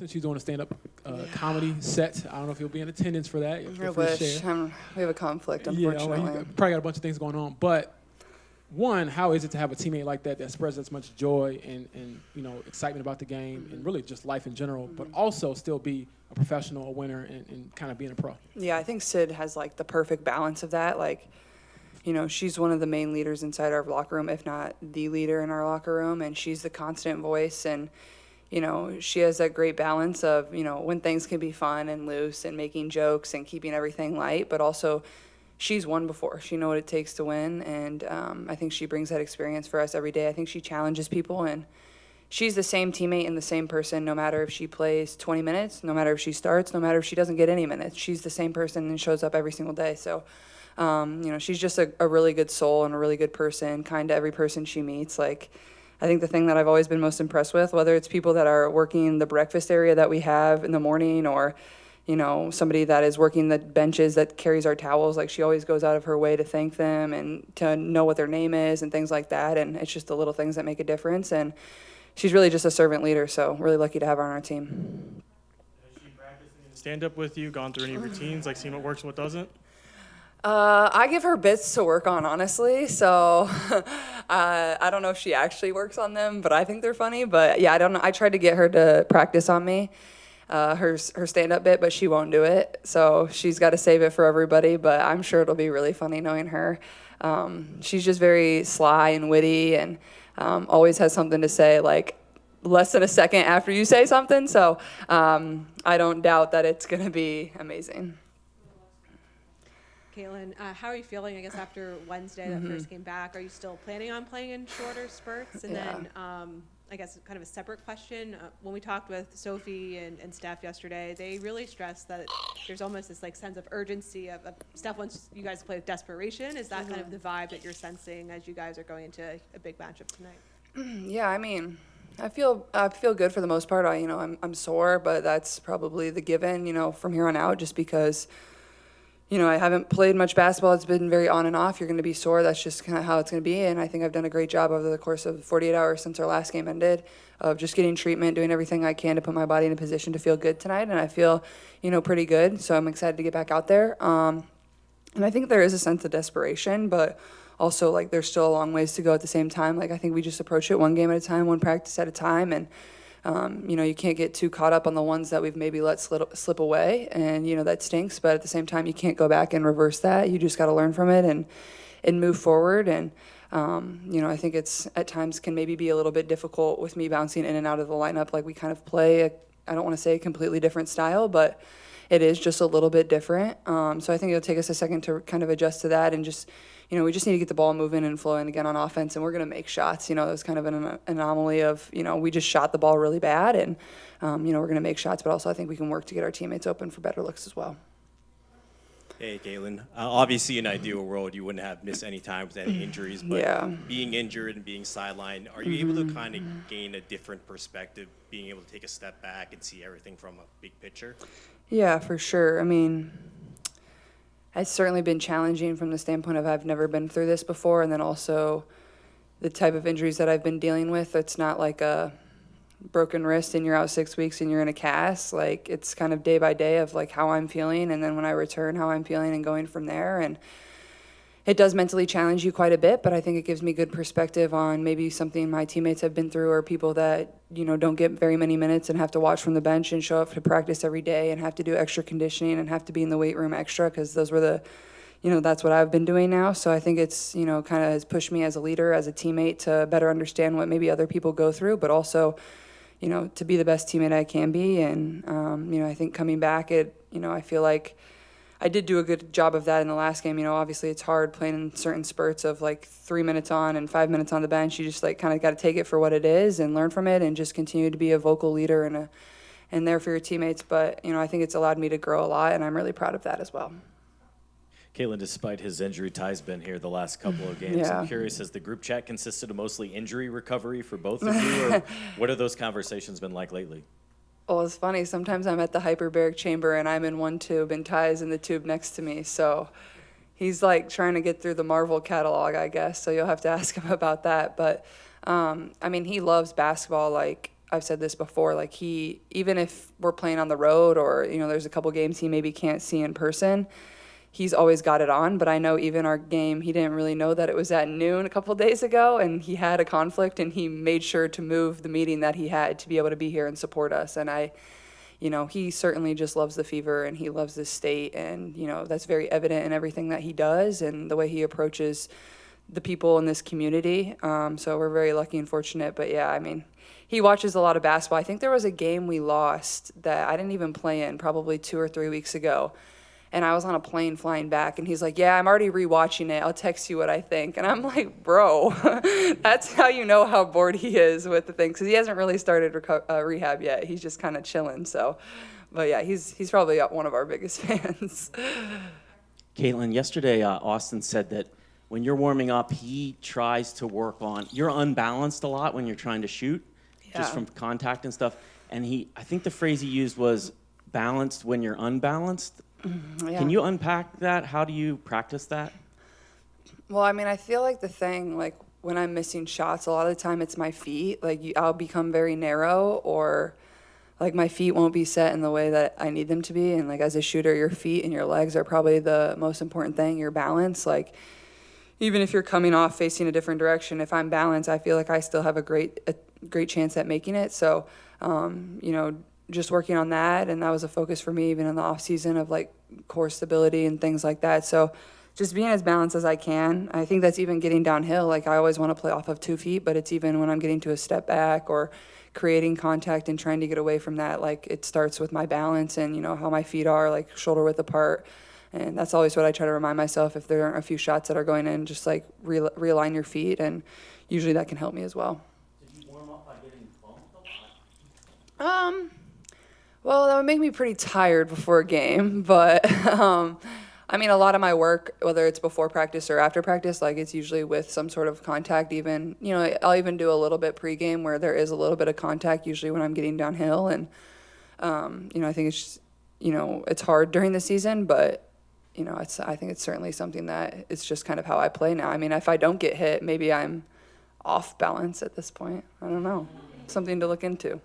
since you're doing a stand-up comedy set. I don't know if you'll be in attendance for that. I wish. We have a conflict, unfortunately. Yeah, well, you probably got a bunch of things going on. But one, how is it to have a teammate like that spreads as much joy and excitement about the game and really just life in general, but also still be a professional, a winner, and kind of being a pro? Yeah, I think Sid has like the perfect balance of that. Like, she's one of the main leaders inside our locker room, if not the leader in our locker room, and she's the constant voice. And, she has that great balance of, when things can be fun and loose and making jokes and keeping everything light, but also she's won before. She knows what it takes to win, and I think she brings that experience for us every day. I think she challenges people, and she's the same teammate and the same person no matter if she plays 20 minutes, no matter if she starts, no matter if she doesn't get any minutes. She's the same person and shows up every single day. So, she's just a really good soul and a really good person, kind to every person she meets. Like, I think the thing that I've always been most impressed with, whether it's people that are working the breakfast area that we have in the morning or somebody that is working the benches that carries our towels, like she always goes out of her way to thank them and to know what their name is and things like that. And it's just the little things that make a difference. And she's really just a servant leader, so really lucky to have her on our team. Has she practiced any stand-up with you, gone through any routines, like seeing what works and what doesn't? I give her bits to work on, honestly. So I don't know if she actually works on them, but I think they're funny. But yeah, I don't know. I tried to get her to practice on me. Her stand-up bit, but she won't do it. So she's got to save it for everybody, but I'm sure it'll be really funny knowing her. She's just very sly and witty and always has something to say, like, less than a second after you say something. So I don't doubt that it's going to be amazing. Caitlin, how are you feeling, I guess, after Wednesday that first came back? Are you still planning on playing in shorter spurts? And then I guess kind of a separate question. When we talked with Sophie and Steph yesterday, they really stressed that there's almost this like sense of urgency of Steph wants you guys to play with desperation. Is that kind of the vibe that you're sensing as you guys are going into a big matchup tonight? Yeah, I mean, I feel good for the most part. I'm sore, but that's probably the given, from here on out, just because I haven't played much basketball. It's been very on and off. You're going to be sore. That's just kind of how it's going to be. And I think I've done a great job over the course of 48 hours since our last game ended of just getting treatment, doing everything I can to put my body in a position to feel good tonight. And I feel, pretty good. So I'm excited to get back out there. And I think there is a sense of desperation, but also, like, there's still a long ways to go at the same time. Like, I think we just approach it one game at a time, one practice at a time. And you can't get too caught up on the ones that we've maybe let slip away, and that stinks. But at the same time, you can't go back and reverse that. You just got to learn from it and move forward. And I think it's at times can maybe be a little bit difficult with me bouncing in and out of the lineup. Like, we kind of play I don't want to say a completely different style, but it is just a little bit different. So I think it'll take us a second to kind of adjust to that and just. We just need to get the ball moving and flowing again on offense, and we're going to make shots. It was kind of an anomaly of, we just shot the ball really bad, and, we're going to make shots, but also I think we can work to get our teammates open for better looks as well. Hey, Caitlin. Obviously, in an ideal world, you wouldn't have missed any time with any injuries, but being injured and being sidelined, are you able to kind of gain a different perspective, being able to take a step back and see everything from a big picture? Yeah, for sure. I mean, it's certainly been challenging from the standpoint of I've never been through this before, and then also the type of injuries that I've been dealing with. It's not like a broken wrist and you're out 6 weeks and you're in a cast. Like, it's kind of day by day of like how I'm feeling, and then when I return, how I'm feeling, and going from there. And it does mentally challenge you quite a bit, but I think it gives me good perspective on maybe something my teammates have been through, or people that, don't get very many minutes and have to watch from the bench and show up to practice every day and have to do extra conditioning and have to be in the weight room extra, because those were that's what I've been doing now. So I think it's, kind of has pushed me as a leader, as a teammate, to better understand what maybe other people go through, but also, to be the best teammate I can be. And, I think coming back, I feel like I did do a good job of that in the last game. Obviously it's hard playing in certain spurts of like 3 minutes on and 5 minutes on the bench. You just like kind of got to take it for what it is and learn from it and just continue to be a vocal leader and there for your teammates. But, I think it's allowed me to grow a lot, and I'm really proud of that as well. Caitlin, despite his injury, Ty's been here the last couple of games. Yeah. I'm curious, has the group chat consisted of mostly injury recovery for both of you, or what have those conversations been like lately? Well, it's funny. Sometimes I'm at the hyperbaric chamber and I'm in one tube and Ty's in the tube next to me. So he's like trying to get through the Marvel catalog, I guess. So you'll have to ask him about that. But, he loves basketball. Like, I've said this before, like even if we're playing on the road or, there's a couple games he maybe can't see in person, he's always got it on. But I know even our game, he didn't really know that it was at noon a couple days ago, and he had a conflict, and he made sure to move the meeting that he had to be able to be here and support us. And he certainly just loves the Fever, and he loves this state, and, that's very evident in everything that he does and the way he approaches the people in this community. So we're very lucky and fortunate. But yeah, he watches a lot of basketball. I think there was a game we lost that I didn't even play in probably 2 or 3 weeks ago. And I was on a plane flying back, and he's like, yeah, I'm already rewatching it. I'll text you what I think. And I'm like, bro, that's how you know how bored he is with the things. Because he hasn't really started rehab yet. He's just kind of chilling. So, but yeah, he's probably one of our biggest fans. Caitlin, yesterday Austin said that when you're warming up, he tries to work on, you're unbalanced a lot when you're trying to shoot, just from contact and stuff. And I think the phrase he used was balanced when you're unbalanced. Yeah. Can you unpack that? How do you practice that? Well, I feel like the thing, like when I'm missing shots, a lot of the time it's my feet. Like I'll become very narrow, or like my feet won't be set in the way that I need them to be. And like as a shooter, your feet and your legs are probably the most important thing, your balance. Like even if you're coming off facing a different direction, if I'm balanced, I feel like I still have a great chance at making it. So, just working on that, and that was a focus for me even in the off season of like core stability and things like that. So just being as balanced as I can. I think that's even getting downhill. Like I always want to play off of 2 feet, but it's even when I'm getting to a step back or creating contact and trying to get away from that. Like it starts with my balance and how my feet are, like shoulder width apart. And that's always what I try to remind myself. If there aren't a few shots that are going in, just like realign your feet, and usually that can help me as well. Did you warm up by getting bumped a lot? Well, that would make me pretty tired before a game, but a lot of my work, whether it's before practice or after practice, like it's usually with some sort of contact. Even, I'll even do a little bit pregame where there is a little bit of contact, usually when I'm getting downhill. And, I think it's just, it's hard during the season, but, I think it's certainly something that it's just kind of how I play now. If I don't get hit, maybe I'm off balance at this point. I don't know. Something to look into.